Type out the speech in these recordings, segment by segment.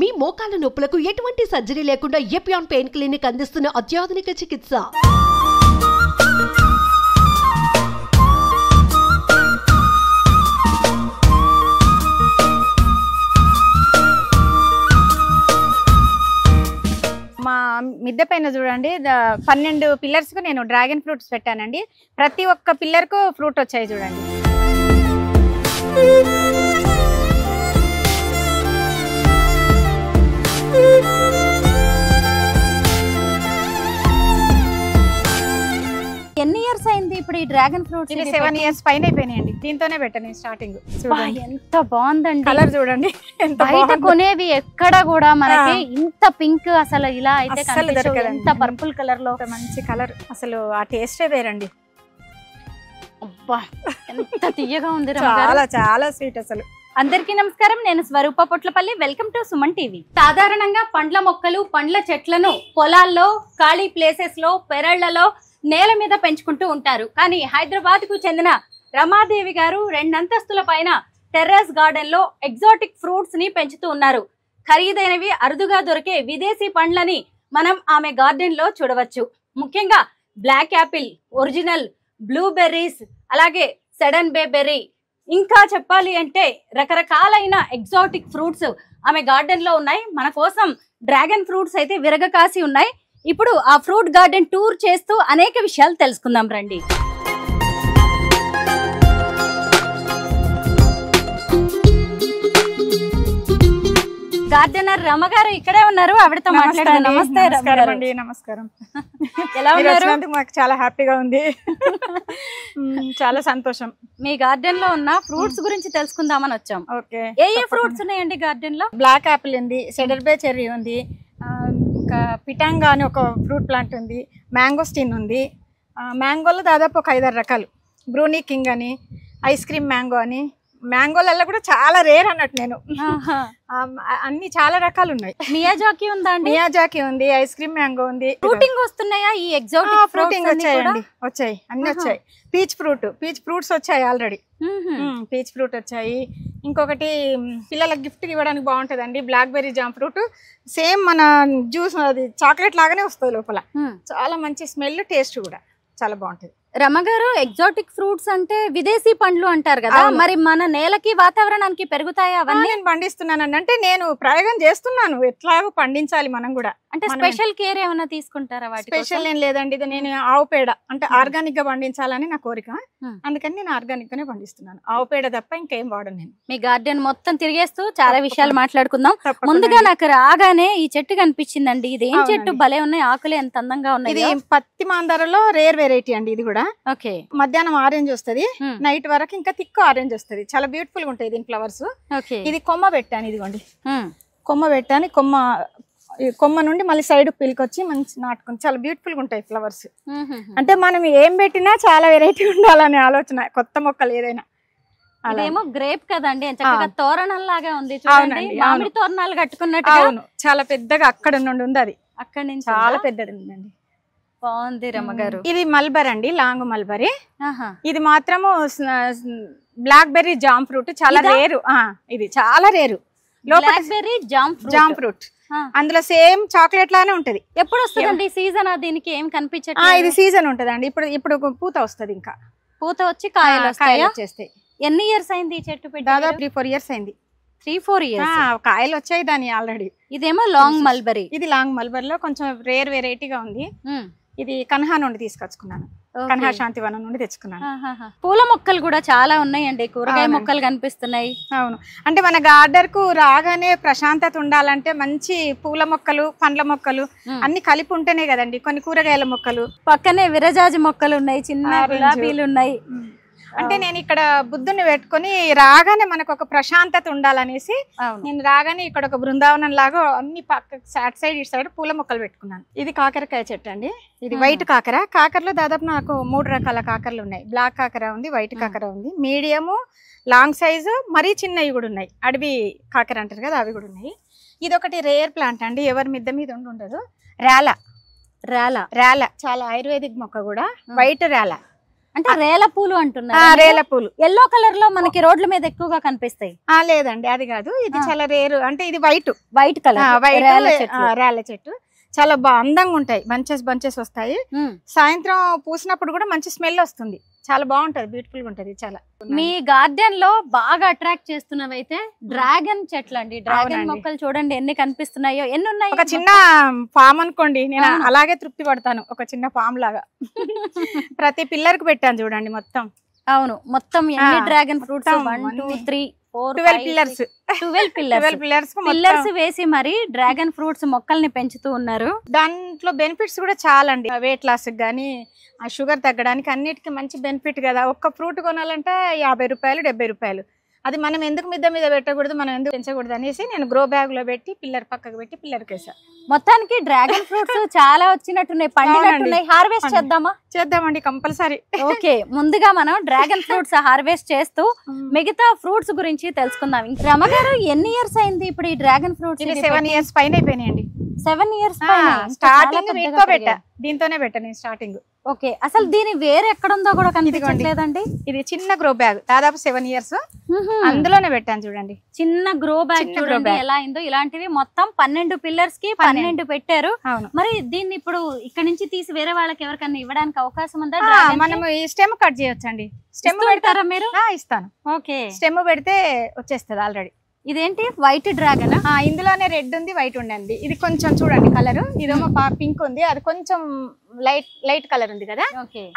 మీ మోకాల నొప్పులకు ఎటువంటి సర్జరీ లేకుండా ఎపియాన్ పెయిన్ క్లినిక్ అందిస్తున్న అత్యాధునిక చికిత్స. మా మిద్దె పైన చూడండి 12 పిల్లర్స్ కు నేను డ్రాగన్ ఫ్రూట్స్ పెట్టానండి. ప్రతి ఒక్క పిల్లర్ కు ఫ్రూట్ వచ్చాయి చూడండి. ఎన్ని ఇయర్స్ అయింది ఇప్పుడు ఈ డ్రాగన్ ఫ్రూట్స్? ఇది 7 ఇయర్స్ పైన అయిపోయినాయండి. దీంతోనే పెట్టాను స్టార్టింగ్. ఎంత బాగుందండి కలర్ చూడండి. బయట కొనేవి ఎక్కడ కూడా మనకి ఇంత పింక్ అసలు ఇలా అయితే ఎంత పర్పుల్ కలర్ లో మంచి కలర్, అసలు ఆ టేస్టే వేరండి. అబ్బా ఎంత తీయగా ఉంది, చాలా చాలా స్వీట్ అసలు. అందరికీ నమస్కారం, నేను Swarupa Potlapalli. Welcome to Suman TV. సాధారణంగా పండ్ల మొక్కలు పండ్ల చెట్లను పొలాల్లో, ఖాళీ ప్లేసెస్ లో, పెరళ్లలో, నేల మీద పెంచుకుంటూ ఉంటారు. కానీ హైదరాబాద్ కు చెందిన రమాదేవి గారు 2 అంతస్తుల పైన టెర్రస్ గార్డెన్ లో ఎగ్జాటిక్ ఫ్రూట్స్ ని పెంచుతూ ఉన్నారు. ఖరీదైనవి, అరుదుగా దొరికే విదేశీ పండ్లని మనం ఆమె గార్డెన్ లో చూడవచ్చు. ముఖ్యంగా బ్లాక్ యాపిల్, ఒరిజినల్ బ్లూబెర్రీస్, అలాగే సడన్ బెర్రీ, ఇంకా చెప్పాలి అంటే రకరకాలైన ఎగ్జాటిక్ ఫ్రూట్స్ ఆమె గార్డెన్ లో ఉన్నాయి. మన కోసం డ్రాగన్ ఫ్రూట్స్ అయితే విరగకాసి ఉన్నాయి. ఇప్పుడు ఆ ఫ్రూట్ గార్డెన్ టూర్ చేస్తూ అనేక విషయాలు తెలుసుకుందాం రండి. గార్డెనర్ రమ గారు ఇక్కడే ఉన్నారు, ఆవిడతో మాట్లాడారు. నమస్తే అండి. నమస్కారం. ఎలా ఉన్నారు? మాకు చాలా హ్యాపీగా ఉంది, చాలా సంతోషం. మీ గార్డెన్ లో ఉన్న ఫ్రూట్స్ గురించి తెలుసుకుందామని వచ్చాం. ఓకే, ఏ ఫ్రూట్స్ ఉన్నాయండి గార్డెన్ లో? బ్లాక్ యాపిల్ ఉంది, సెడర్బే చెర్రీ ఉంది, ఇంకా పిటాంగా అని ఒక ఫ్రూట్ ప్లాంట్ ఉంది, మ్యాంగోస్టీన్ ఉంది. మ్యాంగోలో దాదాపు ఒక 5-6 రకాలు, బ్రూనీ కింగ్ అని, ఐస్ క్రీమ్ మ్యాంగో అని. మ్యాంగోలలో కూడా చాలా రేర్ అన్నట్టు నేను, అన్ని చాలా రకాలు ఉన్నాయి. మియాజాకి ఉందా? మియాజాకి ఉంది, ఐస్ క్రీమ్ మ్యాంగో ఉంది. ఫ్రూటింగ్ వస్తున్నాయా ఈ ఎగ్జాటిక్ ఫ్రూటింగ్? వచ్చాయండి, వచ్చాయి, అన్ని వచ్చాయి. పీచ్ ఫ్రూట్స్ వచ్చాయి ఆల్రెడీ. పీచ్ ఫ్రూట్ వచ్చాయి. ఇంకొకటి పిల్లలకు గిఫ్ట్ ఇవ్వడానికి బాగుంటదండి, blackberry jam fruit. Same మన జ్యూస్, అది చాక్లెట్ లాగానే వస్తుంది లోపల. చాలా మంచి స్మెల్, టేస్ట్ కూడా చాలా బాగుంటది. రమగారు, ఎగ్జాటిక్ ఫ్రూట్స్ అంటే విదేశీ పండ్లు అంటారు కదా, మరి మన నేలకి వాతావరణానికి పెరుగుతాయా అవన్నీ? నేను పండిస్తున్నానండి, అంటే నేను ప్రయోగం చేస్తున్నాను, ఎట్లాగో పండించాలి మనం కూడా. అంటే స్పెషల్ కేర్ ఏమైనా తీసుకుంటారా? వాటి స్పెషల్ ఏం లేదండి, ఇది నేను ఆవు పేడ అంటే ఆర్గానిక్ గా పండించాలని నా కోరిక. అందుకని నేను ఆర్గానిక్ గానే పండిస్తున్నాను, ఆవు పేడ తప్ప ఇంకేం వాడను నేను. మీ గార్డెన్ మొత్తం తిరిగేస్తూ చాలా విషయాలు మాట్లాడుకుందాం. ముందుగా నాకు రాగానే ఈ చెట్టు కనిపించిందండి. ఇది ఏం చెట్టు? భలే ఉన్నాయి, ఆకులు ఎంత అందంగా ఉన్నాయి. ఇది పత్తి మాందారలో రేర్ వెరైటీ అండి. ఇది కూడా ఓకే, మధ్యాహ్నం ఆరెంజ్ వస్తుంది, నైట్ వరకు ఇంకా తిక్కు ఆరెంజ్ వస్తుంది. చాలా బ్యూటిఫుల్ గా ఉంటాయి దీని ఫ్లవర్స్. ఇది కొమ్మ పెట్టాను, ఇదిగోండి కొమ్మ పెట్టాను. కొమ్మ నుండి మళ్ళీ సైడ్ పిలికొచ్చి మంచి నాటుకుని చాలా బ్యూటిఫుల్ గా ఉంటాయి ఫ్లవర్స్. అంటే మనం ఏం పెట్టినా చాలా వెరైటీ ఉండాలనే ఆలోచన, కొత్త మొక్కలు ఏదైనా. అదేమో గ్రేప్ కదండి, చక్కగా తోరణం లాగా ఉంది చూడండి, మామిడి తోరణాలు కట్టుకున్నట్టు. అవును, చాలా పెద్దగా అక్కడ నుండి ఉంది, అది అక్కడ నుంచి చాలా పెద్దది ఉందండి. బాగుంది రమ్మగారు. ఇది మల్బరీ అండి, లాంగ్ మల్బరీ. ఇది మాత్రము బ్లాక్ బెర్రీ జామ్ ఫ్రూట్, చాలా రేరు. ఇది చాలా రేరు, బ్లాక్ బెర్రీ జామ్ ఫ్రూట్. అందులో సేమ్ చాక్లెట్ లానే ఉంటది. ఎప్పుడు వస్తుందండి సీజన్? దీనికి ఏం కనిపించట్లేదు. ఇది సీజన్ ఉంటదండి. ఇప్పుడు పూత వస్తుంది, ఇంకా పూత వచ్చి కాయలు వచ్చేస్తాయి. ఎన్ని ఇయర్స్ అయింది ఈ చెట్టు పెట్టి? దాదాపు 3-4 ఇయర్స్ అయింది. 3-4 ఇయర్స్ కాయలు వచ్చాయి దాని ఆల్రెడీ. ఇదేమో లాంగ్ మల్బరీ. ఇది లాంగ్ మల్బరీలో కొంచెం రేర్ వెరైటీగా ఉంది. ఇది కన్హా నుండి తీసుకొచ్చుకున్నాను, కన్హా శాంతివనం నుండి తెచ్చుకున్నాను. పూల మొక్కలు కూడా చాలా ఉన్నాయండి, కూరగాయ మొక్కలు కనిపిస్తున్నాయి. అవును, అంటే మన గార్డెన్ కు రాగానే ప్రశాంతత ఉండాలంటే మంచి పూల మొక్కలు, పండ్ల మొక్కలు అన్ని కలిపి ఉంటేనే కదండి. కొన్ని కూరగాయల మొక్కలు, పక్కనే విరజాజి మొక్కలు ఉన్నాయి, చిన్న గులాబీలు ఉన్నాయి. అంటే నేను ఇక్కడ బుద్ధుని పెట్టుకుని రాగానే మనకు ఒక ప్రశాంతత ఉండాలనేసి నేను రాగానే ఇక్కడ ఒక బృందావనం లాగా అన్ని పక్క సైడ్ ఇటు సైడ్ పూల మొక్కలు పెట్టుకున్నాను. ఇది కాకరకాయ చెట్టు అండి, ఇది వైట్ కాకర. కాకరలో దాదాపు నాకు 3 రకాల కాకరలు ఉన్నాయి. బ్లాక్ కాకర ఉంది, వైట్ కాకర ఉంది, మీడియము, లాంగ్ సైజు, మరీ చిన్నవి కూడా ఉన్నాయి. అడవి కాకర అంటారు కదా, అవి కూడా ఉన్నాయి. ఇది ఒకటి రేర్ ప్లాంట్ అండి, ఎవరి మిద్ద మీద ఉండదు. రేల చాలా ఆయుర్వేదిక్ మొక్క కూడా, వైట్ రేల. అంటే రేల పూలు అంటున్నారు. రేల పూలు ఎల్లో కలర్ లో మనకి రోడ్ల మీద ఎక్కువగా కనిపిస్తాయి. లేదండి అది కాదు, ఇది చాలా రేరు. అంటే ఇది వైట్ కలర్ రేల చెట్టు చాలా అందంగా ఉంటాయి. బంచెస్ వస్తాయి. సాయంత్రం పూసినప్పుడు కూడా మంచి స్మెల్ వస్తుంది. చాలా బాగుంటది, బ్యూటిఫుల్ గా ఉంటది. చాలా మీ గార్డెన్ లో బాగా అట్రాక్ట్ చేస్తున్నవి అయితే డ్రాగన్ చెట్లు అండి. డ్రాగన్ మొక్కలు చూడండి ఎన్ని కనిపిస్తున్నాయో. ఎన్ని ఉన్నాయి? ఒక చిన్న ఫామ్ అనుకోండి, నేను అలాగే తృప్తి పడతాను. ఒక చిన్న ఫామ్ లాగా ప్రతి పిల్లర్ కు పెట్టాను చూడండి మొత్తం. అవును, మొత్తం ఎన్ని డ్రాగన్ ఫ్రూట్స్? 1 2 3 4 12 పిల్లర్స్ వేసి మరి డ్రాగన్ ఫ్రూట్స్ మొక్కల్ని పెంచుతూ ఉన్నారు. దాంట్లో బెనిఫిట్స్ కూడా చాలా అండి. వెయిట్ లాస్ గానీ, ఆ షుగర్ తగ్గడానికి అన్నిటికీ మంచి బెనిఫిట్ కదా. ఒక్క ఫ్రూట్ కొనాలంటే 50 రూపాయలు 70 రూపాయలు. అది మనం ఎందుకు మీద పెట్టకూడదు, మనం ఎందుకు పెంచకూడదు అనేసి నేను గ్రో బ్యాగ్ లో పెట్టి పిల్లర్ పక్కకు పెట్టి పిల్లర్కి వేసా. మొత్తానికి డ్రాగన్ ఫ్రూట్స్ చాలా వచ్చినట్టున్నాయి, పండినట్టున్నాయి. హార్వెస్ట్ చేద్దామండి కంపల్సరీ. ఓకే, ముందుగా మనం డ్రాగన్ ఫ్రూట్స్ హార్వెస్ట్ చేస్తూ మిగతా ఫ్రూట్స్ గురించి తెలుసుకుందాం. రమగారు, ఎన్ని ఇయర్స్ అయింది ఇప్పుడు ఈ డ్రాగన్ ఫ్రూట్స్? 7 ఇయర్స్ పైన అయిపోయినాయండి. 7 ఇయర్స్ స్టార్టింగ్ దీంతోనే పెట్టా నేను స్టార్టింగ్. ఓకే, అసలు దీని వేరే ఎక్కడ ఉందో కూడా కనిపించట్లేదండి. ఇది చిన్న గ్రో బ్యాగ్, దాదాపు 7 ఇయర్స్ అందులోనే పెట్టాను చూడండి. చిన్న గ్రో బ్యాగ్ చూడండి ఎలా అయిందో. ఇలాంటివి మొత్తం 12 పిల్లర్స్ కి 12 పెట్టారు. మరి దీన్ని ఇప్పుడు ఇక్కడ నుంచి తీసి వేరే వాళ్ళకి ఎవరికన్నా ఇవ్వడానికి అవకాశం ఉందా? మనం ఈ స్టెమ్ కట్ చేయొచ్చండి. స్టెమ్ పెడతారా మీరు? ఇస్తాను. ఓకే, స్టెమ్ పెడితే వచ్చేస్తుంది ఆల్రెడీ. ఇదేంటి వైట్ డ్రాగన్? ఇందులోనే రెడ్ ఉంది, వైట్ ఉండండి. ఇది కొంచెం చూడండి కలర్. ఇదేమో పింక్ ఉంది, అది కొంచెం లైట్ కలర్ ఉంది కదా,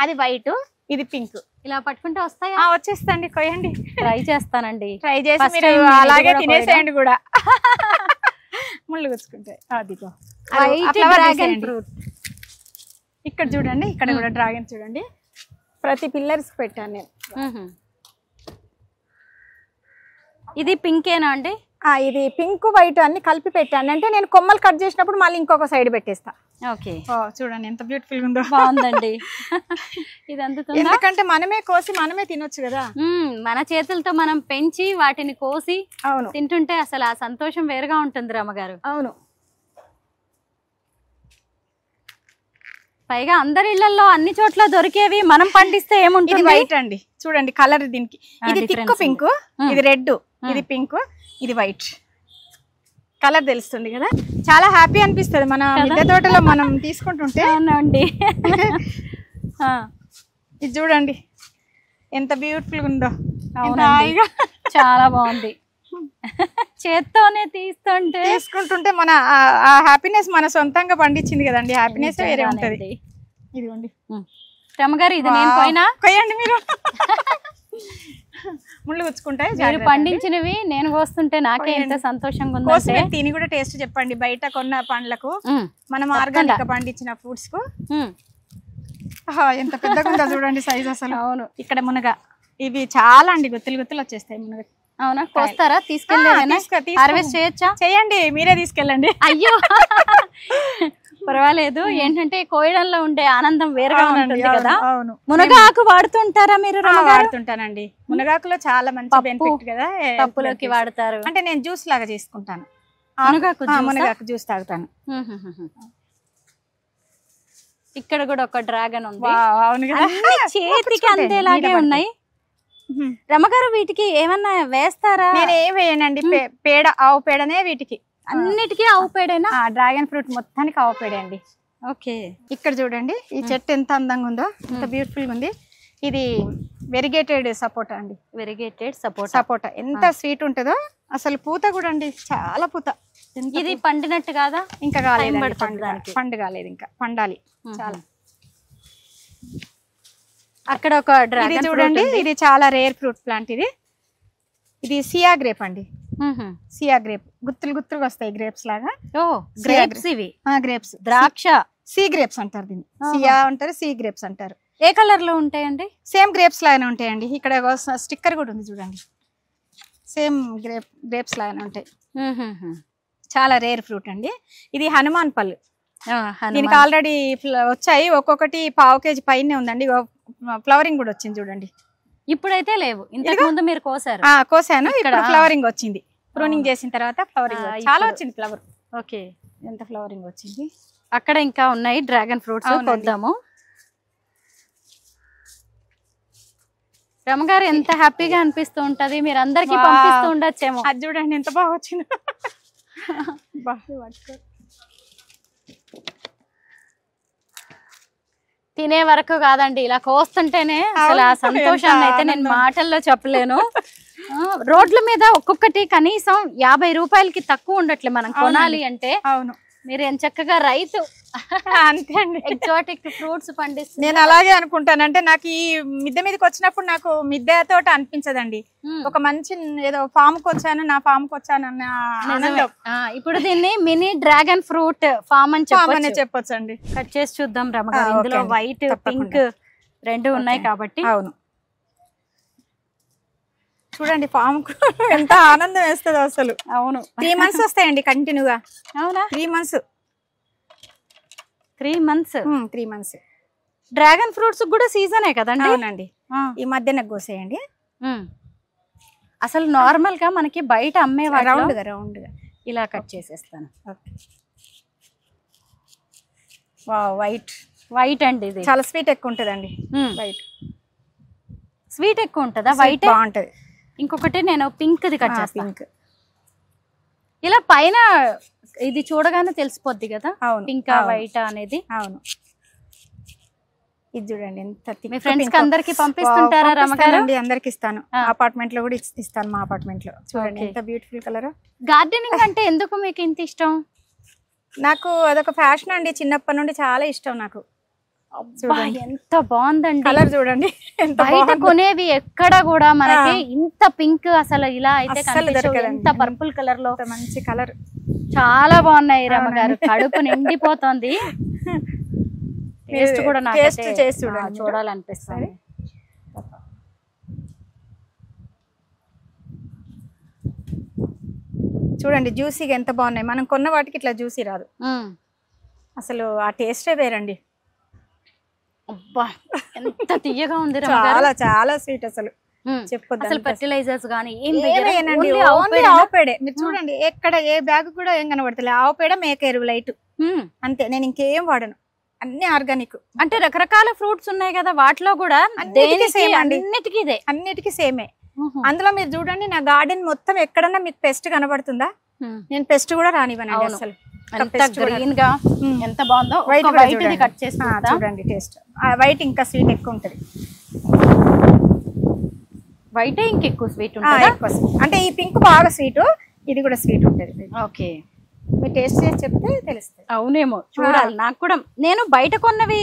అది వైట్, ఇది పింక్. ఇలా పట్టుకుంటే వస్తాయా? వచ్చేస్తండి, కొయ్యండి. ట్రై చేస్తానండి. ట్రై చేసి మీరు అలాగే తినేసేయండి కూడా. ముళ్ళు గుచ్చుకుంటాయి. అదిగో డ్రాగన్ ఫ్రూట్. ఇక్కడ చూడండి, ఇక్కడ కూడా డ్రాగన్ చూడండి. ప్రతి పిల్లర్స్ పెట్టాను నేను. ఇది పింకేనా అండి? ఇది పింక్ వైట్ అన్ని కలిపి పెట్టాను. అంటే నేను కొమ్మలు కట్ చేసినప్పుడు మళ్ళీ ఇంకొక సైడ్ పెట్టేస్తా. ఓకే, చూడండి ఎంత బ్యూటిఫుల్ గా ఉందో. బాగుందండి. ఇది ఎందుకంటే మనమే కోసి మనమే తినొచ్చు కదా. మన చేతులతో మనం పెంచి వాటిని కోసి తింటుంటే అసలు ఆ సంతోషం వేరుగా ఉంటుంది రమగారు. అవును. పైగా అందరి ఇళ్లలో అన్ని చోట్ల దొరికేవి మనం పండిస్తే ఏముంటుంది? వైట్ అండి చూడండి కలర్. దీనికి ఇది థిక్ పింక్, ఇది రెడ్, ఇది పింక్, ఇది వైట్. కలర్ తెలుస్తుంది కదా, చాలా హ్యాపీ అనిపిస్తుంది మన మిద్దె తోటలో మనం తీసుకుంటుంటే. అవునండి. ఇది చూడండి ఎంత బ్యూటిఫుల్ ఉందో. చాలా బాగుంది. చేత్తోనే తీసుకుంటుంటే మన ఆ హ్యాపీనెస్ మన సొంతంగా పండించింది కదండి. హ్యాపీనెస్ వేరే ఉంటది. ఇదిగోండి రమగారు, ఇది నేను కొయ్యండి మీరు. ముళ్ళు గుచ్చుకుంటాయి. మీరు పండించినవి నేను కోస్తుంటే నాకే ఎంత సంతోషంగా ఉంది. తిని కూడా టేస్ట్ చెప్పండి. బయట కొన్న పండ్లకు మనం ఆర్గానిక్ పండించిన ఫ్రూట్స్ కు ఎంత పెద్దగా ఉందో చూడండి సైజ్ అసలు. అవును. ఇక్కడ మునగ ఇవి చాలా అండి, గుత్తులు వచ్చేస్తాయి మునగ. అవునా, కోస్తారా? తీసుకెళ్ళి హార్వెస్ట్ చేయొచ్చా? చేయండి, మీరే తీసుకెళ్ళండి. అయ్యో పర్వాలేదు. ఏంటంటే కోయడంలో ఉండే ఆనందం వేరుగా ఉంటుంది కదా. మునగాకు వాడుతుంటారా మీరు? వాడుతుంటానండి. మునగాకులో చాలా మంచి బెనిఫిట్ కదా. పప్పులోకి వాడతారు. అంటే నేను జ్యూస్ లాగా చేసుకుంటాను. మునగాకు జ్యూస్ తాగుతాను. ఇక్కడ కూడా ఒక డ్రాగన్ ఉంది. అవును కదా, చేతికి అందేలాగే ఉన్నాయి. రమగారు, వీటికి ఏమన్నా వేస్తారా? నేను ఏం వేయనండి. పేడ, ఆవు పేడనే వీటికి. అన్నిటికీ ఆవు పేడేనా? డ్రాగన్ ఫ్రూట్ మొత్తానికి ఆవు పేడే అండి. ఓకే, ఇక్కడ చూడండి ఈ చెట్టు ఎంత అందంగా ఉందో, ఎంత బ్యూటిఫుల్ గా ఉంది. ఇది వెరిగేటెడ్ సపోటా అండి. వెరిగేటెడ్ సపోటా ఎంత స్వీట్ ఉంటుందో అసలు. పూత కూడా అండి, చాలా పూత. ఇది పండినట్టు కాదా? ఇంకా కాలేదు, పండు కాలేదు, ఇంకా పండాలి చాలా. అక్కడ ఒక డ్రాగన్ చూడండి, ఇది చాలా రేర్ ఫ్రూట్ ప్లాంట్. ఇది సియా గ్రేప్ అండి. సియా గ్రేప్ గుత్తులుగా వస్తాయి, గ్రేప్స్ లాగా. గ్రేప్స్ ఇవి. గ్రేప్స్, ద్రాక్ష. సీ గ్రేప్స్ అంటారు దీన్ని. సియా అంటారు, సీ గ్రేప్స్ అంటారు. ఏ కలర్ లో ఉంటాయండి? సేమ్ గ్రేప్స్ లాగానే ఉంటాయండి. ఇక్కడ స్టిక్కర్ కూడా ఉంది చూడండి. సేమ్ గ్రేప్స్ లాగానే ఉంటాయి. చాలా రేర్ ఫ్రూట్ అండి. ఇది హనుమాన్ పళ్ళు. దీనికి ఆల్రెడీ వచ్చాయి. ఒక్కొక్కటి 1/2 kg పైనే ఉందండి. ఫ్లవరింగ్ కూడా వచ్చింది చూడండి. ఇప్పుడైతే లేవు, ఇంతకు ముందు మీరు కోసారు. కోసాను, ఇక్కడ ఫ్లవరింగ్ వచ్చింది. ప్రూనింగ్ చేసిన తర్వాత ఫ్లవరింగ్ చాలా వచ్చింది. ఫ్లవర్. ఓకే, ఎంత ఫ్లవరింగ్ వచ్చింది. అక్కడ ఇంకా ఉన్నాయి డ్రాగన్ ఫ్రూట్స్. కొద్దాము. రమగారు ఎంత హ్యాపీగా అనిపిస్తూ ఉంటది, మీరు అందరికి పంపిస్తూ ఉండొచ్చేమో. అది చూడండి ఎంత బాగా వచ్చింది. తినే వరకు కాదండి, ఇలా కోస్తుంటేనే అసలు ఆ సంతోషాన్ని అయితే నేను మాటల్లో చెప్పలేను. రోడ్ల మీద ఒక్కొక్కటి కనీసం 50 రూపాయలకి తక్కువ ఉండట్లే మనం కొనాలి అంటే. అవును, మీరు చక్కగా రైతు అంతే అండి. ఎగ్జాటిక్ ఫ్రూట్స్ పండిస్తుంది. నేను అలాగే అనుకుంటాను. అంటే నాకు ఈ మిద్దె మీదకి వచ్చినప్పుడు నాకు మిద్దె తోట అనిపించదండి. ఒక మంచి ఏదో ఫామ్ కి వచ్చాను, నా ఫామ్ కి వచ్చాను అన్న ఆనందం. ఇప్పుడు దీన్ని మినీ డ్రాగన్ ఫ్రూట్ ఫామ్ అని చెప్పొచ్చు అండి. కట్ చేసి చూద్దాం రమగారు. ఇందులో వైట్ పింక్ రెండు ఉన్నాయి కాబట్టి. అవును, చూడండి ఫామ్ ఎంత ఆనందం వేస్తుంది అసలు. అవును, 3 months వస్తాయండి కంటిన్యూగా. అవునా? 3 months. 3 months. డ్రాగన్ ఫ్రూట్స్ కూడా సీజనే కదండి? అవునండి, ఈ మధ్యన కోసేయండి. అసలు నార్మల్ గా మనకి బయట అమ్మే రౌండ్ గా ఇలా కట్ చేసేస్తాను. వైట్ అండి, ఇది చాలా స్వీట్ ఎక్కువ ఉంటదండి. వైట్ స్వీట్ ఎక్కువ ఉంటుందా? వైట్ బాగుంటది. ఇంకొకటి నేను పింక్ ది కట్ చేస్తాను. పింక్ ఇలా పైన ఇది చూడగానే తెలిసిపోద్ది కదా పింక్ వైట్ అనేది. అవును, ఇది చూడండి ఎంత. మీ ఫ్రెండ్స్ కి అందరికి పంపిస్తుంటారా రమగారు? అందరికి ఇస్తాను. అపార్ట్మెంట్ లో కూడా ఇస్తాను. మా అపార్ట్మెంట్ లో చూడండి ఎంత బ్యూటిఫుల్ కలర్. గార్డెనింగ్ అంటే ఎందుకు మీకు ఇంత ఇష్టం? నాకు అదొక ఫ్యాషన్ అండి, చిన్నప్పటి నుండి చాలా ఇష్టం నాకు. ఎంత బాగుందండి కలర్ చూడండి. బయట కొనేవి ఎక్కడ కూడా మనకి ఇంత పింక్ అసలు ఇలా అయితే కనిపించదు. ఎంత పర్పుల్ కలర్ లో మంచి కలర్, చాలా బాగున్నాయి రమగారు. కడుపు నిండిపోతుంది. టేస్ట్ కూడా నాకు చూడాలనిపిస్తుంది. చూడండి జ్యూసీగా ఎంత బాగున్నాయి. మనం కొన్న వాటికి ఇట్లా జ్యూసీ రాదు అసలు. ఆ టేస్టే వేరండి. అబ్బా ఎంత తీయగా ఉంది. చాలా చాలా స్వీట్ అసలు. చెప్పొద్దు. అసలు ఫెర్టిలైజర్స్ గానీ ఆవు పేడే. మీరు చూడండి ఎక్కడ ఏ బ్యాగ్ కూడా ఏం కనబడతలే. ఆవు పేడ, మేక ఎరువు లైట్ అంతే. నేను ఇంకేం వాడను, అన్ని ఆర్గానిక్. అంటే రకరకాల ఫ్రూట్స్ ఉన్నాయి కదా, వాటిలో కూడా సేమ్ అండి. అన్నిటికీ సేమే. అందులో మీరు చూడండి నా గార్డెన్ మొత్తం ఎక్కడన్నా మీకు పెస్ట్ కనబడుతుందా? నేను పెస్ట్ కూడా రానివ్వనండి అసలు. గ్రీన్ గా ఎంత బాగుందో. వైట్ కట్ చేసి చూడండి టేస్ట్. వైట్ ఇంకా స్వీట్ ఎక్కువ ఉంటది. వైట్ ఇంకెక్కువ స్వీట్ ఉంటుంది. అంటే ఈ పింక్ బాగా స్వీట్, ఇది కూడా స్వీట్ ఉంటది. ఓకే, మీరు టేస్ట్ చేసి చెప్తే తెలుస్తుంది. అవునేమో, చూడాలి. నాకు కూడా నేను బయట కొన్నవి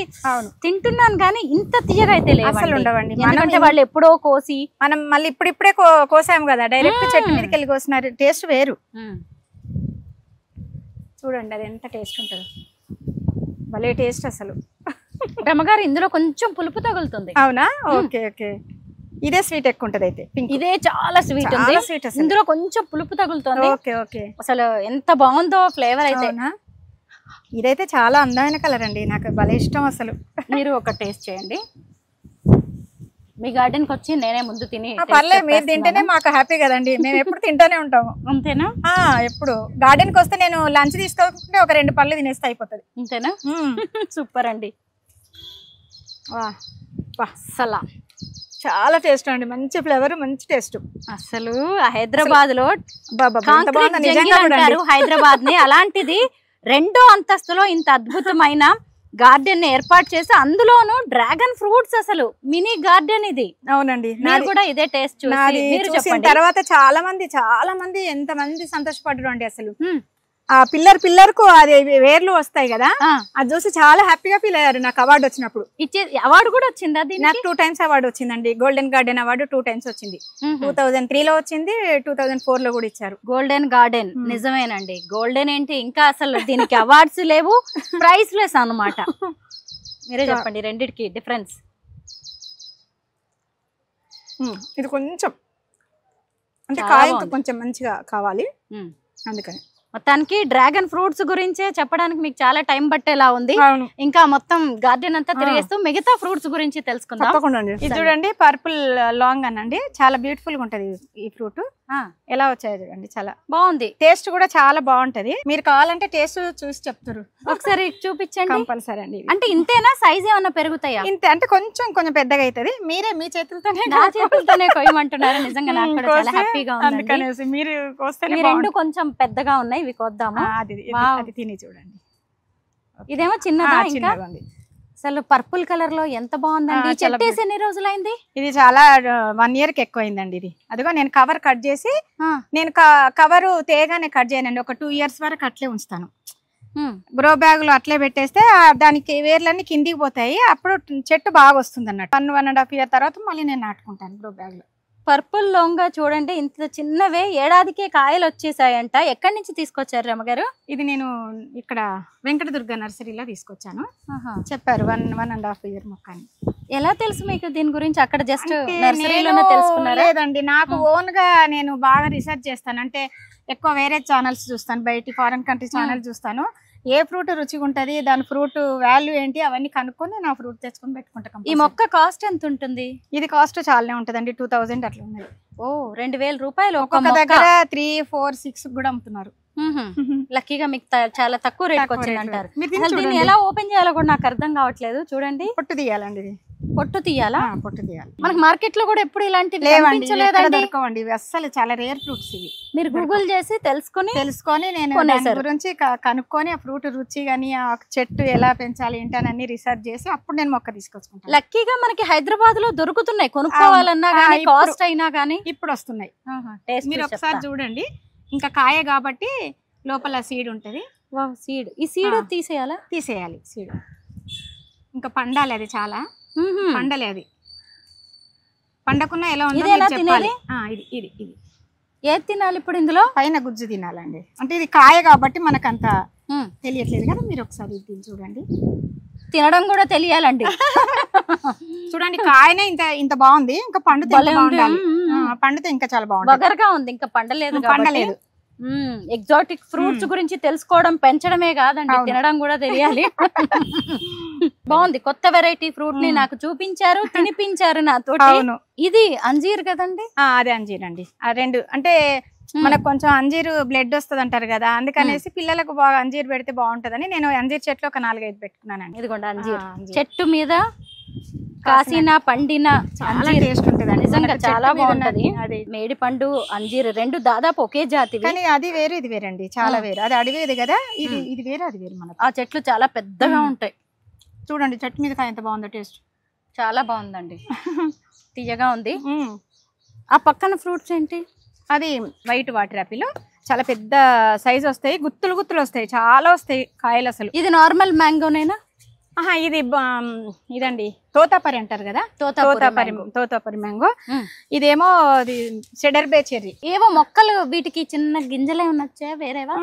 తింటున్నాను కానీ ఇంత తీయగా అయితే అసలు ఉండవండి. ఎందుకంటే వాళ్ళు ఎప్పుడో కోసి మనం మళ్ళీ ఇప్పుడిప్పుడే కోసాము కదా, డైరెక్ట్ చెట్టు మీదకి వెళ్ళి కోసినారు. టేస్ట్ వేరు. చూడండి అది ఎంత టేస్ట్ ఉంటుంది. భలే టేస్ట్ అసలు. రమగారు ఇందులో కొంచెం పులుపు తగులుతుంది. అవునా? Okay okay. ఇదే స్వీట్ ఎక్కువ ఉంటది అయితే. ఇదే చాలా స్వీట్ ఉంది. ఇందులో కొంచెం పులుపు తగులుతుంది. Okay okay. అసలు ఎంత బాగుందో ఫ్లేవర్ అయితే. ఇదైతే చాలా అందమైన కలర్ అండి, నాకు భలే ఇష్టం అసలు. మీరు ఒక టేస్ట్ చేయండి. మీ గార్డెన్ కి వచ్చి నేనే ముందు తిని. పర్లేదు, మీరు తింటేనే మాకు హ్యాపీ కదండి. మేము ఎప్పుడు తింటానే ఉంటాము. అంతేనా? ఎప్పుడు గార్డెన్ కి వస్తే నేను లంచ్ తీసుకోకుంటే ఒక 2 పళ్ళు తినేస్తే అయిపోతుంది. అంతేనా? సూపర్ అండి. అసలు చాలా టేస్ట్ అండి, మంచి ఫ్లేవర్, మంచి టేస్ట్. అసలు హైదరాబాద్ లో హైదరాబాద్ ని అలాంటిది 2వ అంతస్తులో ఇంత అద్భుతమైన గార్డెన్ ఏర్పాటు చేసి అందులోనూ డ్రాగన్ ఫ్రూట్స్. అసలు మినీ గార్డెన్ ఇది. అవునండి, మీరు కూడా ఇదే టేస్ట్ చూసిన తర్వాత చాలా మంది ఎంత మంది సంతోషపడ్డారు అండి అసలు. ఆ పిల్లర్ కు అది వేర్లు వస్తాయి కదా, అది చూసి చాలా హ్యాపీగా ఫీల్ అయ్యారు. నాకు అవార్డు వచ్చినప్పుడు. అవార్డు కూడా వచ్చిందా? నాకు 2 times అవార్డు వచ్చిందండి. గోల్డెన్ గార్డెన్ అవార్డు 2 times వచ్చింది. 2003 లో వచ్చింది, 2004 లో కూడా ఇచ్చారు. గోల్డెన్ గార్డెన్ నిజమేనండి. గోల్డెన్ ఏంటి, ఇంకా అసలు దీనికి అవార్డ్స్ లేవు, ప్రైజ్ లెస్ అన్నమాట. మీరే చెప్పండి రెండిటికి డిఫరెన్స్. ఇది కొంచెం అంటే కాయ కొంచెం మంచిగా కావాలి, అందుకని. మొత్తానికి డ్రాగన్ ఫ్రూట్స్ గురించే చెప్పడానికి మీకు చాలా టైం పట్టేలా ఉంది. ఇంకా మొత్తం గార్డెన్ అంతా తిరిగేస్తూ మిగతా ఫ్రూట్స్ గురించి తెలుసుకుందాం. ఇది చూడండి పర్పుల్ లాంగ్ అనండి, చాలా బ్యూటిఫుల్ గా ఉంటది ఈ ఫ్రూట్. ఎలా వచ్చాయి చూడండి, చాలా బాగుంది. టేస్ట్ కూడా చాలా బాగుంటది. మీరు కావాలంటే టేస్ట్ చూసి చెప్తారు, ఒకసారి చూపించండి. కంపల్సరీ అండి. అంటే ఇంతేనా, సైజ్ ఏమన్నా పెరుగుతాయా? ఇంతే, అంటే కొంచెం పెద్దగా అవుతుంది. మీరే మీ చేతులతోనే, నా చేతులతోనే కొయ్యమంటున్నారు. నిజంగా నాకు కూడా చాలా హ్యాపీగా ఉంది. అందుకనేసి మీరు కోస్తే రెండు కొంచెం పెద్దగా ఉన్నాయి, ఇవి కొద్దామా? అది తిని చూడండి. ఇదేమో చిన్నదా? ఇంకా అసలు పర్పుల్ కలర్ లో ఎంత బాగుందండి. చెట్టేసి ఎన్ని రోజులైంది? ఇది చాలా 1 year కి ఎక్కువ అయిందండి. ఇది అదిగో నేను కవర్ కట్ చేసి, నేను కవర్ తేగానే కట్ చేయనండి, ఒక 2 years వరకు అట్లే ఉంచుతాను. గ్రో బ్యాగ్ లో అట్లే పెట్టేస్తే దానికి వేర్లన్నీ కిందికి పోతాయి. అప్పుడు చెట్టు బాగా వస్తుంది అన్నట్టు. 1.5 year తర్వాత మళ్ళీ నేను నాటుకుంటాను గ్రో బ్యాగ్ లో. పర్పుల్ లోంగా చూడండి, ఇంత చిన్నవే ఏడాదికే కాయలు వచ్చేసాయంట. ఎక్కడి నుంచి తీసుకొచ్చారు రమ్మగారు? ఇది నేను ఇక్కడ వెంకటదుర్గ నర్సరీలో తీసుకొచ్చాను. చెప్పారు 1.5 year మొక్క అని. ఎలా తెలుసు మీకు దీని గురించి? అక్కడ జస్ట్ నర్సరీలోనే తెలుసుకున్నారా? లేదండి, నాకు ఓన్ గా నేను బాగా రీసెర్చ్ చేస్తాను. అంటే ఎక్కువ వేరే ఛానల్స్ చూస్తాను, బయట ఫారెన్ కంట్రీ ఛానల్ చూస్తాను. ఏ ఫ్రూట్ రుచిగా ఉంటది, దాని ఫ్రూట్ వాల్యూ ఏంటి, అవన్నీ కనుక్కొని నా ఫ్రూట్ తెచ్చుకొని పెట్టుకుంటాం. ఈ మొక్క కాస్ట్ ఎంత ఉంటుంది? ఇది కాస్ట్ చాలానే ఉంటదండి, 2000 అట్లా ఉన్నది. ఓ, 2000 రూపాయలు. ఒక్కొక్క దగ్గర 3, 4, 6 కూడా అమ్ముతున్నారు. లక్కీగా మీకు చాలా తక్కువ రేట్ వచ్చింది అంటారు. దీన్ని ఎలా ఓపెన్ చేయాలో కూడా నాకు అర్థం కావట్లేదు. చూడండి, పొట్టు తీయాలండి. ఇది పొట్టు తీయాలా? పొట్టు తీయాలి. మనకి మార్కెట్ లో కూడా ఎప్పుడు ఇలాంటివి దొరకవండి. ఇవి అస్సలు చాలా రేర్ ఫ్రూట్స్ ఇవి. మీరు గూగుల్ చేసి తెలుసుకొని నేను దాని గురించి కనుక్కొని ఆ ఫ్రూట్ రుచి గానీ, ఆ చెట్టు ఎలా పెంచాలి ఏంటి అని అన్ని రీసెర్చ్ చేసి అప్పుడు నేను మొక్క తీసుకొచ్చుకుంటాను. లక్కీగా మనకి హైదరాబాద్ లో దొరుకుతున్నాయి, కొనుక్కోవాలన్నా గానీ, కాస్ట్ అయినా గానీ ఇప్పుడు వస్తున్నాయి. మీరు ఒకసారి చూడండి. ఇంకా కాయ కాబట్టి లోపల సీడ్ ఉంటది. సీడ్, ఈ సీడ్ తీసేయాలి. సీడ్ ఇంకా పండాలి. అది చాలా పండలే. అది పండకున్నా ఎలా ఉందో చెప్పాలి. ఇది ఏది తినాలి ఇప్పుడు? ఇందులో పైన గుజ్జు తినాలండి. అంటే ఇది కాయ కాబట్టి మనకు అంత తెలియట్లేదు కదా. మీరు ఒకసారి చూడండి, తినడం కూడా తెలియాలండి. చూడండి, కాయనే ఇంత బాగుంది. ఇంకా పండితే ఇంకా చాలా బాగుంది. బగర్గా ఉంది, ఇంకా పండలేదు. ఎగ్జాటిక్ ఫ్రూట్స్ గురించి తెలుసుకోవడం పెంచడమే కాదండి, తినడం కూడా తెలియాలి. బాగుంది. కొత్త వెరైటీ ఫ్రూట్ ని నాకు చూపించారు, తినిపించారు నాతో. ఇది అంజీర్ కదండి? అదే అంజీర్ అండి. ఆ రెండు అంటే మనకు కొంచెం అంజీరు బ్లడ్ వస్తుంది అంటారు కదా, అందుకనేసి పిల్లలకు బాగా అంజీర్ పెడితే బాగుంటదని నేను అంజీర్ చెట్లు ఒక 4-5 పెట్టుకున్నానండి. ఇదిగోండి అంజీర్ చెట్టు మీద కాసిన పండిన చాలా టేస్ట్ ఉంటది. నిజంగా చాలా బాగుంటది. అది మేడి పండు, అంజీర్ రెండు దాదాపు ఒకే జాతి. కానీ అది వేరు, ఇది వేరండి, చాలా వేరు. అది అడిగేది కదా, ఇది వేరు, అది వేరు. మనకు ఆ చెట్లు చాలా పెద్దగా ఉంటాయి. చూడండి చెట్టు మీద ఎంత బాగుందో, టేస్ట్ చాలా బాగుందండి. తీయగా ఉంది. ఆ పక్కన ఫ్రూట్స్ ఏంటి? అది వైట్ వాటర్ యాపిల్. చాలా పెద్ద సైజ్ వస్తాయి, గుత్తులు వస్తాయి, చాలా వస్తాయి కాయలు అసలు. ఇది నార్మల్ మ్యాంగోనేనా? ఇదండి తోతాపరి అంటారు కదా, తోతాపరి మ్యాంగో. ఇదేమో సెడర్ బే చెర్రీ. ఏవో మొక్కలు, వీటికి చిన్న గింజలే ఉన్నచ్చా వేరేవా?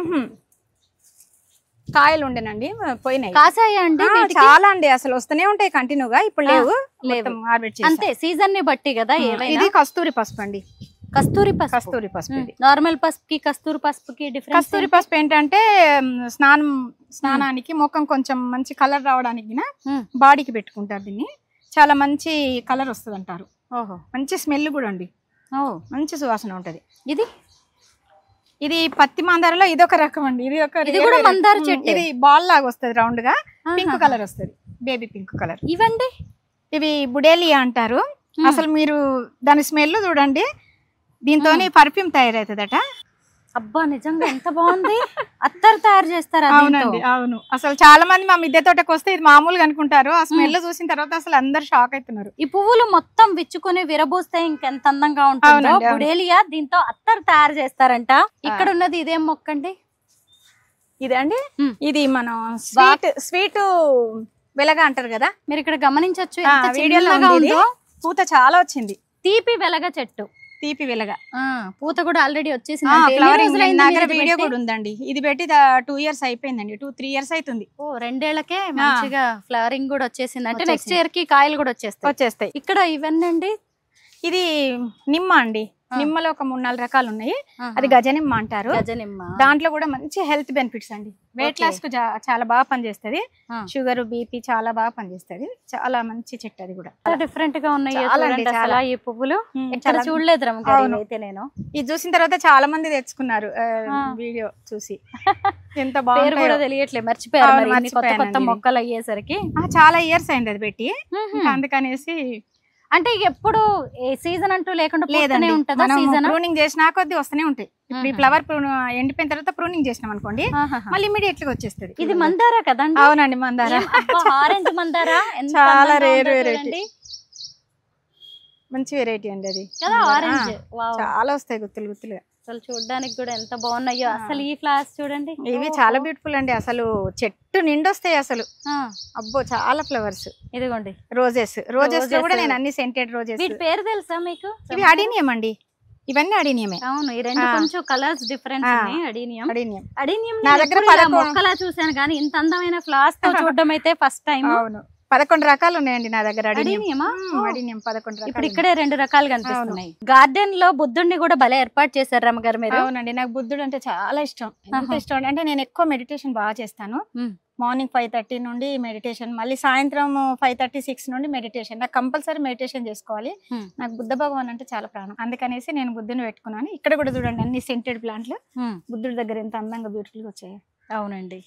కాయలు ఉండేనండి, పోయినాయి. కాసాయా అండి? చాలా అండి, అసలు వస్తూనే ఉంటాయి కంటిన్యూగా. ఇప్పుడు లేవు. అంతే, సీజన్ ని బట్టి కదా. ఇది కస్తూరి పసుపు అండి. కస్తూరి పసుపు. నార్మల్ పసుపుకి కస్తూరి పసుపుకి డిఫరెన్స్? కస్తూరి పసుపు ఏంటంటే స్నానానికి ముఖం కొంచెం మంచి కలర్ రావడానికి బాడీకి పెట్టుకుంటారు దీన్ని. చాలా మంచి కలర్ వస్తుంది అంటారు. మంచి స్మెల్ కూడా అండి, మంచి సువాసన ఉంటది. ఇది పత్తి మందారలో ఇదొక రకం అండి. ఇది కూడా మందార చెట్టు. ఇది బాల్ లాగా వస్తుంది, రౌండ్ గా పింక్ కలర్ వస్తుంది, బేబీ పింక్ కలర్. ఇవండి ఇవి బుడేలియా అంటారు. అసలు మీరు దాని స్మెల్ చూడండి, దీంతోనే పర్ఫ్యూమ్ తయారవుతుందట. అబ్బా, నిజంగా ఎంత బాగుంది. అత్తరు తయారు చేస్తారా? అవునండి, అవును. అసలు చాలా మంది మా మిద్దె తోటకు వస్తే ఇది మామూలుగా అనుకుంటారు. ఆ స్మెల్ చూసిన తర్వాత అసలు అందరు షాక్ అవుతున్నారు. ఈ పువ్వులు మొత్తం విచ్చుకొని విరబూస్తే ఇంకెంత అందంగా ఉంటుందో. బుడేలియా దీంతో అత్తరు తయారు చేస్తారంట. ఇక్కడ ఉన్నది ఇదేం మొక్క అండి? ఇదండి, ఇది మనం స్వీట్ వెలగ అంటారు కదా, మీరు ఇక్కడ గమనించవచ్చు. పూత చాలా వచ్చింది. తీపి వెలగ చెట్టు, తీపి వెలగ. పూత కూడా ఆల్రెడీ వచ్చేసింది. వీడియో కూడా ఉందండి. ఇది పెట్టి 2 years అయిపోయిందండి, 2-3 years అవుతుంది. 2 ఏళ్లకే మంచిగా ఫ్లవరింగ్ కూడా వచ్చేసింది. అంటే నెక్స్ట్ ఇయర్ కి కాయలు కూడా వచ్చేస్తాయి. వచ్చేస్తాయి. ఇక్కడ ఇవన్నీ అండి, ఇది నిమ్మ అండి. నిమ్మలో ఒక 3-4 రకాలు ఉన్నాయి. అది గజనిమ్మ అంటారు. దాంట్లో కూడా మంచి హెల్త్ బెనిఫిట్స్ అండి. వెయిట్ లాస్ కు చాలా బాగా పనిచేస్తుంది. షుగర్ బీపీ చాలా బాగా పనిచేస్తుంది. చాలా మంచి చెట్టు అది కూడా. డిఫరెంట్ గా ఉన్నాయి ఈ పువ్వులు. చూడలేదు అయితే నేను. ఇది చూసిన తర్వాత చాలా మంది తెచ్చుకున్నారు వీడియో చూసి. ఎంత బాగా తెలియట్లేదు, మర్చిపోయారు. కొత్త మొక్కలు అయ్యేసరికి చాలా ఇయర్స్ అయింది అది పెట్టి. అందుకనేసి అంటే ఎప్పుడు సీజన్ అంటూ లేకుండా లేదనే ఉంటుందా? సీజన్ ప్రూనింగ్ చేసినా కొద్ది వస్తూనే ఉంటాయి. ఇప్పుడు ఈ ఫ్లవర్ ఎండిపోయిన తర్వాత ప్రూనింగ్ చేసినాం అనుకోండి, మళ్ళీ ఇమీడియట్ గా వచ్చేస్తుంది. ఇది మందారా కదండి? అవునండి, మందారా. ఆరెంజ్ మందారా చాలా రేర్ వెరైటీ, మంచి వెరైటీ అండి అది. ఆరెంజ్ చాలా వస్తాయి గుత్తులు గుత్తులుగా. అసలు చూడడానికి కూడా ఎంత బాగున్నాయో. అసలు ఈ ఫ్లవర్స్ చూడండి, ఇవి చాలా బ్యూటిఫుల్ అండి. అసలు చెట్టు నిండొస్తాయి అసలు. అబ్బో చాలా ఫ్లవర్స్. ఇదిగోండి రోజెస్. రోజెస్ లో కూడా నేను అన్ని సెంటెడ్ రోజెస్. వీటి పేరు తెలుసా మీకు? ఇవి అడీనియం అండి. ఇవన్నీ అడీనియమే. అవును, ఈ రెండు కొంచెం కలర్స్ డిఫరెంట్ ఉన్నాయి. అడీనియం అడీనియం నా దగ్గర మొక్కలా చూసాను కానీ ఇంత అందమైన ఫ్లవర్స్ తో చూడడం అయితే ఫస్ట్ టైం. అవును, 11 రకాలు ఉన్నాయండి నా దగ్గర. అడీనియం 11 రకాలు. ఇప్పుడు ఇక్కడే 2 రకాలు కనిపిస్తున్నాయి. గార్డెన్ లో బుద్ధుడిని కూడా భలే ఏర్పాటు చేశారు రమ్మగారు మీరు. అవునండి, నాకు బుద్ధుడు అంటే చాలా ఇష్టం. ఎంత ఇష్టం అంటే నేను ఎక్కువ మెడిటేషన్ బాగా చేస్తాను. మార్నింగ్ 5:30 నుండి మెడిటేషన్, మళ్ళీ సాయంత్రం 5:30-6 నుండి మెడిటేషన్. నాకు కంపల్సరీ మెడిటేషన్ చేసుకోవాలి. నాకు బుద్ధ భగవాన్ అంటే చాలా ప్రాణం. అందుకనేసి నేను బుద్ధుని పెట్టుకున్నాను. ఇక్కడ కూడా చూడండి అన్ని సెంటెడ్ ప్లాంట్లు బుద్ధుడి దగ్గర ఎంత అందంగా బ్యూటిఫుల్ గా వచ్చాయి. అవునండి,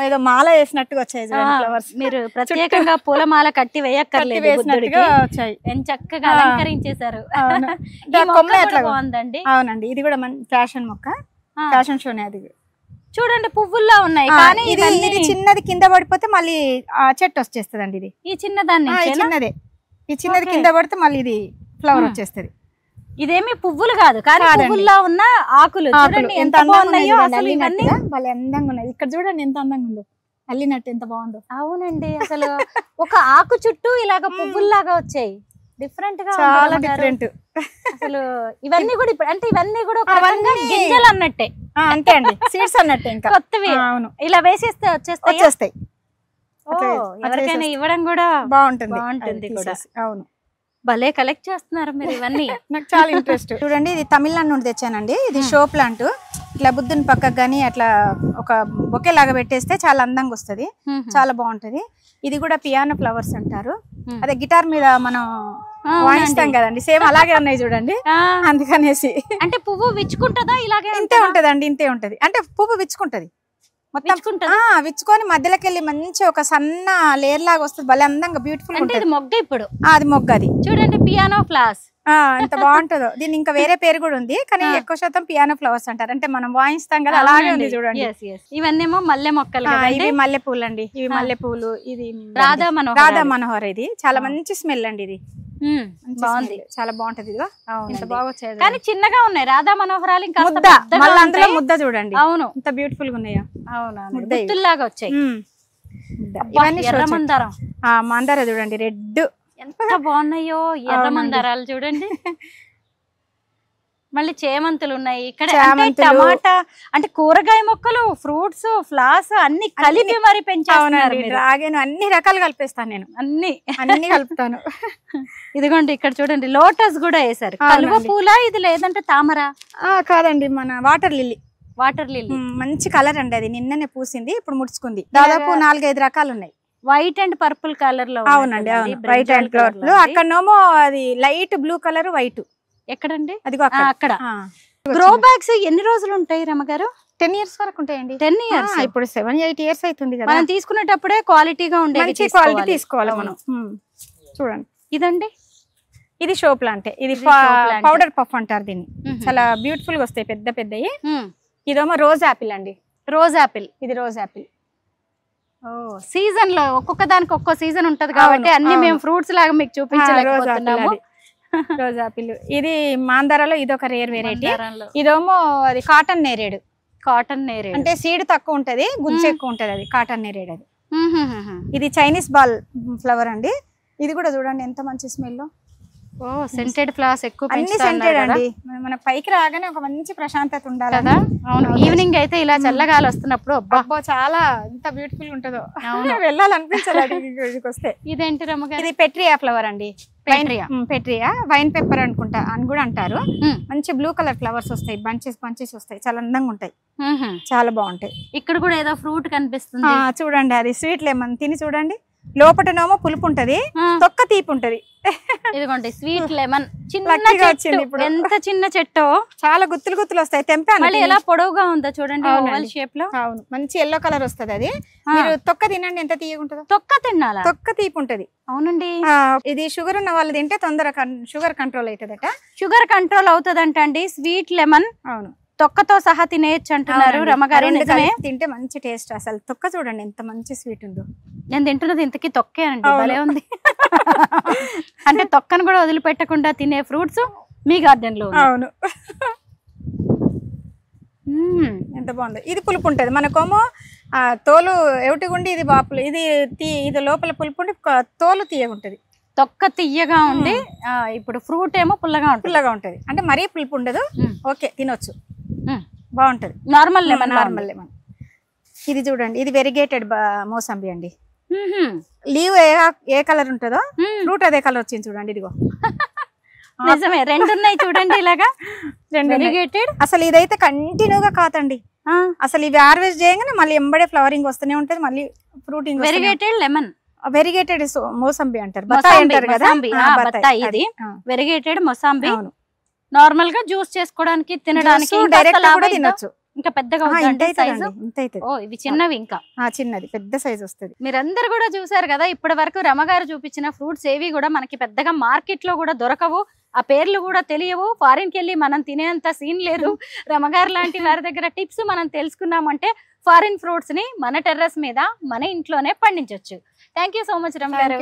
ఏదో మాల వేసినట్టుగా వచ్చాయి ఫ్లవర్స్. మీరు ప్రత్యేకంగా పూలమాల కట్టి వేయక్కర్లేదు, వేసినట్టుగా వచ్చాయి. చక్కగా అలంకరించేశారు. బాగుందండి. అవునండి, ఇది కూడా ఫ్యాషన్ మొక్క, ఫ్యాషన్ షోనే. అది చూడండి పువ్వుల్లా ఉన్నాయి కానీ ఇది చిన్నది కింద పడిపోతే మళ్ళీ చెట్టు వచ్చేస్తుంది అండి. ఇది ఈ చిన్నదాన్ని చిన్నదే, ఈ చిన్నది కింద పడితే మళ్ళీ ఇది ఫ్లవర్ వచ్చేస్తుంది. ఇదేమి పువ్వులు కాదు కానీ పువ్వుల్లా ఉన్న ఆకులు. చూడండి ఎంత బాగున్నాయో అసలు. ఇవన్నీ భలే అందంగా ఉన్నాయి. ఇక్కడ చూడండి ఎంత అందంగా ఉందో, అల్లినట్టు ఎంత బాగుందో. అవునండి, అసలు ఒక ఆకు చుట్టూ ఇలాగ పువ్వుల్లాగా వచ్చాయి. డిఫరెంట్ గా, చాలా డిఫరెంట్. అసలు ఇవన్నీ కూడా అంటే ఇవన్నీ కూడా గింజలు అన్నట్టే. అంతే అండి, సీడ్స్ అన్నట్టే. ఇంకా కొత్తవి. అవును, ఇలా వేసేస్తే వచ్చేస్తాయి. ఎవరికైనా ఇవ్వడం కూడా బాగుంటుంది కూడా. అవును, భలే కలెక్ట్ చేస్తున్నారు మీరు ఇవన్నీ. నాకు చాలా ఇంట్రెస్ట్. చూడండి, ఇది తమిళనాడు నుండి తెచ్చానండి. ఇది షో ప్లాంట్. ఇట్లా బుద్ధుని పక్కకు గానీ అట్లా ఒక బొకే లాగా పెట్టేస్తే చాలా అందంగా వస్తుంది, చాలా బాగుంటది. ఇది కూడా పియానో ఫ్లవర్స్ అంటారు. అదే గిటార్ మీద మనం వాయిస్తాం కదండి, సేమ్ అలాగే ఉన్నాయి చూడండి. అందుకనేసి అంటే పువ్వు విచ్చుకుంటదా? ఇలాగే ఇంతే ఉంటదండి, ఇంతే ఉంటది. అంటే పువ్వు విచ్చుకుంటది మొత్తం, విచ్చుకొని మధ్యలోకి వెళ్ళి మంచి ఒక సన్న లేయర్ లాగా వస్తుంది. భలే అందంగా బ్యూటిఫుల్ ఉంటుంది. మొగ్గ ఇప్పుడు అది మొగ్గ. అది చూడండి, పియానో ఫ్లవర్స్. ఎంత బాగుంటుందో. దీని ఇంకా వేరే పేరు కూడా ఉంది కానీ ఎక్కువ శాతం పియానో ఫ్లవర్స్ అంటారు. అంటే మనం వాయిస్తాం కదా, అలాగే ఉంది చూడండి. ఇవన్నేమో మల్లె మొక్కలు. ఇవి మల్లె పూలు అండి, ఇవి మల్లె పూలు. ఇది రాధా మనోహర్. ఇది చాలా మంచి స్మెల్ అండి. ఇది బాగుంది, చాలా బాగుంటది. ఇదిగో ఇంత బాగా వచ్చాయి కానీ చిన్నగా ఉన్నాయి రాధా మనోహరాలు. ఇంకా మళ్ళీ అందులో ముద్ద చూడండి. అవును, ఇంత బ్యూటిఫుల్ గా ఉన్నాయా. ముద్దలాగా వచ్చాయి. ఇవన్నీ మందారం. మందార చూడండి, రెడ్ ఎంత బాగున్నాయో. ఎర్ర మందారాలు చూడండి. మళ్ళీ చేమంతులు ఉన్నాయి ఇక్కడ. టమాటా అంటే కూరగాయ మొక్కలు, ఫ్రూట్స్, ఫ్లవర్స్ అన్ని కలిపి మరి పెంచాను. డ్రాగన్ అన్ని రకాలు కలిపేస్తాను నేను, అన్ని కలుపుతాను. ఇదిగోండి ఇక్కడ చూడండి, లోటస్ కూడా వేసారు. కలువ పూల ఇది, లేదంటే తామర? కాదండి, మన వాటర్ లిల్లీ. వాటర్ లిల్లీ మంచి కలర్ అండి. అది నిన్ననే పూసింది, ఇప్పుడు ముడుచుకుంది. దాదాపు 4-5 రకాలు ఉన్నాయి. వైట్ అండ్ పర్పుల్ కలర్ లో. అవునండి, అవును, వైట్ అండ్ పర్పుల్. అక్కడనేమో అది లైట్ బ్లూ కలర్, వైట్. ఎక్కడండి? అదిగో అక్కడ. గ్రో బ్యాగ్స్ ఎన్ని రోజులు ఉంటాయి రమ్మగారు? 10 years వరకు ఉంటాయండి. 10 years? ఇప్పుడు 7-8 years అవుతుంది కదా. మనం తీసుకునేటప్పుడే క్వాలిటీగా ఉండేది, మంచి క్వాలిటీ తీసుకోవాలి మనం. చూడండి, ఇదండి, ఇది షో ప్లాంట్. ఇది పౌడర్ పఫ్ అంటారు దీన్ని. చాలా బ్యూటిఫుల్ గా వస్తాయి, పెద్ద పెద్దవి. ఇదేమో రోజ్ యాపిల్ అండి. Rose Apple. ఇది రోజ్ యాపిల్. సీజన్ లో ఒక్కొక్క దానికి ఒక్కో సీజన్ ఉంటది కాబట్టి అన్ని మేము ఫ్రూట్స్ లాగా మీకు చూపించలేకపోతున్నాము. Rose Apple. ఇది మాందారాలో ఇది ఒక రేర్ వెరైటీ. ఇదేమో అది కాటన్ నేరేడు. కాటన్ నేరేడు అంటే సీడ్ తక్కువ ఉంటది, గుజ్జు ఎక్కువ ఉంటది. అది కాటన్ నేరేడు. అది ఇది చైనీస్ బాల్ ఫ్లవర్ అండి. ఇది కూడా చూడండి ఎంత మంచి స్మెల్. ఓ సెంటెడ్ ఫ్లవర్స్ ఎక్కువ అన్ని సెంటెడ్ అండి. మన పైకి రాగానే ఒక మంచి ప్రశాంతత ఉండాలి కదా. అవును, ఈవినింగ్ అయితే ఇలా చల్లగాలి వస్తున్నప్పుడు అబ్బా చాలా ఎంత బ్యూటిఫుల్ ఉంటుందో, వెళ్ళాలనిపించాలి ఇక్కడికి వస్తే. ఇదేంటి రమ్మగారు? ఇది పెట్రియా ఫ్లవర్ అండి. పెట్రియా వైన్ పెప్పర్ అనుకుంటా అని కూడా అంటారు. మంచి బ్లూ కలర్ ఫ్లవర్స్ వస్తాయి, బంచెస్ వస్తాయి, చాలా అందంగా ఉంటాయి, చాలా బాగుంటాయి. ఇక్కడ కూడా ఏదో ఫ్రూట్ కనిపిస్తుంది చూడండి, అది స్వీట్ లెమన్. తిని చూడండి, లోపటనేమో పులుపు ఉంటది, తొక్క తీపి ఉంటది. ఇదిగోండి స్వీట్ లెమన్. వచ్చింది ఇప్పుడు. ఎంత చిన్న చెట్టు, చాలా గుత్తులు వస్తాయి. తెంపాను, ఎలా పొడవుగా ఉందో చూడండి, ఓవల్ షేప్ లో. అవును, మంచి ఎల్లో కలర్ వస్తది. అది మీరు తొక్క తినండి, ఎంత తీయగా ఉంటుందో. తొక్క తినాలా? తొక్క తీపి ఉంటది. అవునండి, ఇది షుగర్ ఉన్న వాళ్ళు తింటే తొందరగా షుగర్ కంట్రోల్ అవుతుందట. షుగర్ కంట్రోల్ అవుతుందంట అండి స్వీట్ లెమన్. అవును, తొక్కతో సహా తినేయచ్చు అంటున్నారు రమ్మగారు. తింటే మంచి టేస్ట్. అసలు తొక్క చూడండి ఎంత మంచి స్వీట్ ఉందో. నేను తింటున్నది ఇంతకీ తొక్కే అండి, భలే ఉంది. అంటే తొక్కను కూడా వదిలిపెట్టకుండా తినే ఫ్రూట్స్ మీ గార్డెన్ లో. అవును, ఎంత బాగుంది. ఇది పులుపు ఉంటది, మనకేమో తోలు ఎవటిగుండి ఇది బాపులు, ఇది లోపల పులుపు ఉండి తోలు తీయగుంటది. తొక్క తీయగా ఉండి ఇప్పుడు ఫ్రూట్ ఏమో పుల్లగా ఉంటది. అంటే మరీ పులుపు ఉండదు, ఓకే తినొచ్చు, బాగుంటది. Normal lemon. ఇది చూడండి, ఇది వెరిగేటెడ్ మోసంబి అండి. లీవ్ ఏ కలర్ ఉంటుందో ఫ్రూట్ అదే కలర్ వచ్చింది చూడండి. ఇదిగో నిజమే, రెండు ఉన్నాయి చూడండి ఇలాగా, వెరిగేటెడ్. అసలు ఇదైతే కంటిన్యూగా కాతండి. అసలు ఇవి హార్వెస్ట్ చేయగానే మళ్ళీ ఎంబడే ఫ్లవరింగ్ వస్తూనే ఉంటది, మళ్ళీ fruiting. Variegated lemon, variegated mosambi అంటారు, బత్తాయి అంటారు కదా. ఇది వెరిగేటెడ్ మొసాంబి. నార్మల్ గా జ్యూస్ చేసుకోవడానికి, తినడానికి డైరెక్ట్ కూడా తినొచ్చు. ఇంకా పెద్దగా ఇవి చిన్నవి, ఇంకా చిన్నది పెద్ద సైజ్ వస్తుంది. మీరందరూ కూడా చూసారు కదా, ఇప్పటి వరకు రమగారు చూపించిన ఫ్రూట్స్ ఏవి కూడా మనకి పెద్దగా మార్కెట్ లో కూడా దొరకవు, ఆ పేర్లు కూడా తెలియవు. ఫారిన్ కి వెళ్ళి మనం తినేంత సీన్ లేదు. రమగారు లాంటి వారి దగ్గర టిప్స్ మనం తెలుసుకున్నామంటే ఫారిన్ ఫ్రూట్స్ ని మన టెర్రస్ మీద మన ఇంట్లోనే పండించవచ్చు. Thank you so much రమగారు.